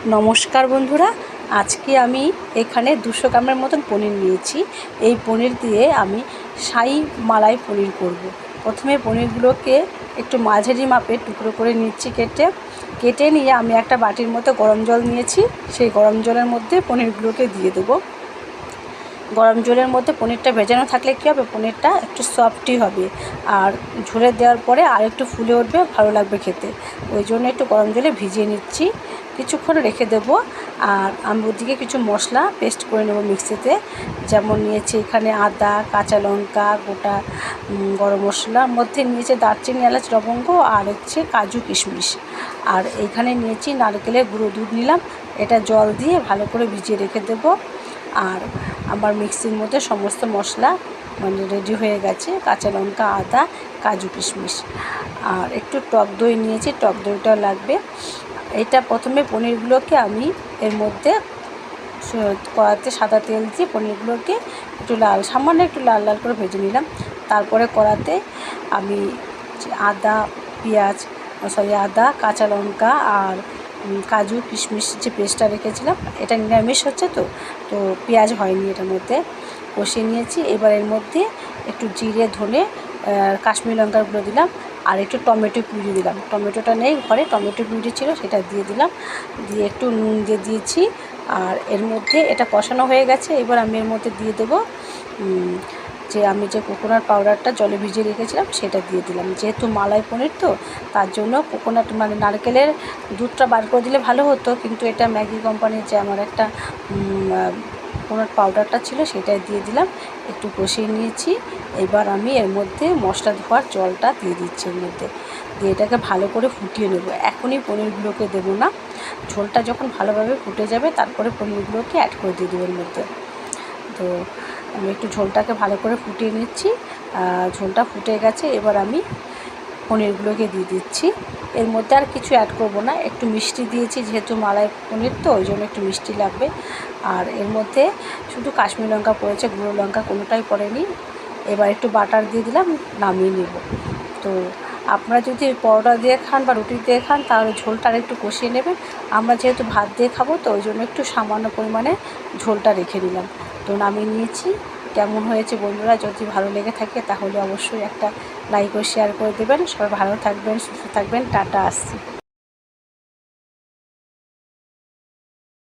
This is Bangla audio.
নমস্কার বন্ধুরা, আজকে আমি এখানে 200 গ্রামের মতন পনির নিয়েছি। এই পনির দিয়ে আমি শাহী মালাই পনির করব। প্রথমে পনিরগুলোকে একটু মাঝারি মাপের টুকরো করে নিচ্ছি, কেটে নিয়ে আমি একটা বাটির মতো গরম জল নিয়েছি। সেই গরম জলের মধ্যে পনিরগুলোকে দিয়ে দেবো। গরম জলের মধ্যে পনিরটা ভেজানো থাকলে কী হবে, পনিরটা একটু সফটই হবে, আর ঝোলে দেওয়ার পরে আর একটু ফুলে উঠবে, ভালো লাগবে খেতে। ওই জন্য একটু গরম জলে ভিজিয়ে নিচ্ছি, কিছুক্ষণ রেখে দেবো। আর আমি ওদিকে কিছু মশলা পেস্ট করে নেব মিক্সিতে। যেমন নিয়েছি এখানে আদা, কাঁচা লঙ্কা, গোটা গরম মশলার মধ্যে নিয়েছে দারচিনি, এলাচ, লবঙ্গ, আর হচ্ছে কাজু, কিশমিশ। আর এইখানে নিয়েছি নারকেলের গুঁড়ো দুধ নিলাম, এটা জল দিয়ে ভালো করে ভিজিয়ে রেখে দেবো। আর আমার মিক্সির মধ্যে সমস্ত মশলা রেডি হয়ে গেছে, কাঁচা লঙ্কা, আদা, কাজু, কিশমিশ। আর একটু টক দই নিয়েছি, টক দইটাও লাগবে। এটা প্রথমে পনিরগুলোকে আমি এর মধ্যে কড়াতে সাদা তেল দিয়ে পনিরগুলোকে সামান্য একটু লাল লাল করে ভেজে নিলাম। তারপরে কড়াতে আমি আদা, কাঁচা লঙ্কা আর কাজু, কিশমিশ যে পেস্টটা রেখেছিলাম, এটা নিরামিষ হচ্ছে তো পেঁয়াজ হয়নি, এটার মধ্যে কষিয়ে নিয়েছি। এবার এর মধ্যে একটু জিরে, ধনে, কাশ্মীরি লঙ্কার গুঁড়ো দিলাম, আর একটু টমেটো পিউরি দিলাম। টমেটোটা নেই ঘরে, টমেটো পিউরি ছিল, সেটা দিয়ে দিলাম। দিয়ে একটু নুন দিয়ে দিয়েছি। আর এর মধ্যে এটা কষানো হয়ে গেছে। এবার আমি এর মধ্যে দিয়ে দেবো আমি যে কোকোনাট পাউডারটা জলে ভিজিয়ে রেখেছিলাম, সেটা দিয়ে দিলাম। যেহেতু মালাই পনির তো, তার জন্য কোকোনাট নারকেলের দুধটা বার করে দিলে ভালো হতো, কিন্তু এটা ম্যাগি কোম্পানির যে আমার একটা কোকোনাট পাউডারটা ছিল, সেটাই দিয়ে দিলাম। একটু কষিয়ে নিয়েছি। এবার আমি এর মধ্যে মশলা ধোয়ার জলটা দিয়ে দিচ্ছি, এর মধ্যে দিয়ে এটাকে ভালো করে ফুটিয়ে নেব। এখনই পনিরগুলোকে দেবো না, ঝোলটা যখন ভালোভাবে ফুটে যাবে তারপরে পনিরগুলোকে অ্যাড করে দিয়ে দেবো এর মধ্যে। তো আমি একটু ঝোলটাকে ভালো করে ফুটিয়ে নিচ্ছি। ঝোলটা ফুটে গেছে, এবার আমি পনিরগুলোকে দিয়ে দিচ্ছি। এর মধ্যে আর কিছু অ্যাড করব না, একটু মিষ্টি দিয়েছি, যেহেতু মালাই পনির তো ওই জন্য একটু মিষ্টি লাগবে। আর এর মধ্যে শুধু কাশ্মীরি লঙ্কা পড়েছে, গুঁড়ো লঙ্কা কোনোটাই পড়েনি। এবার একটু বাটার দিয়ে দিলাম, নামিয়ে নেব। তো আপনারা যদি পরোটা দিয়ে খান বা রুটি দিয়ে খান, তাহলে ঝোলটা আর একটু কষিয়ে নেবেন। আমরা যেহেতু ভাত দিয়ে খাবো, তো ওই জন্য একটু সামান্য পরিমাণে ঝোলটা রেখে দিলাম। তো নামিয়ে নিয়েছি। কেমন হয়েছে বন্ধুরা, যদি ভালো লেগে থাকে তাহলে অবশ্যই একটা লাইক ও শেয়ার করে দেবেন। সবাই ভালো থাকবেন, সুস্থ থাকবেন। টাটা, আসছি।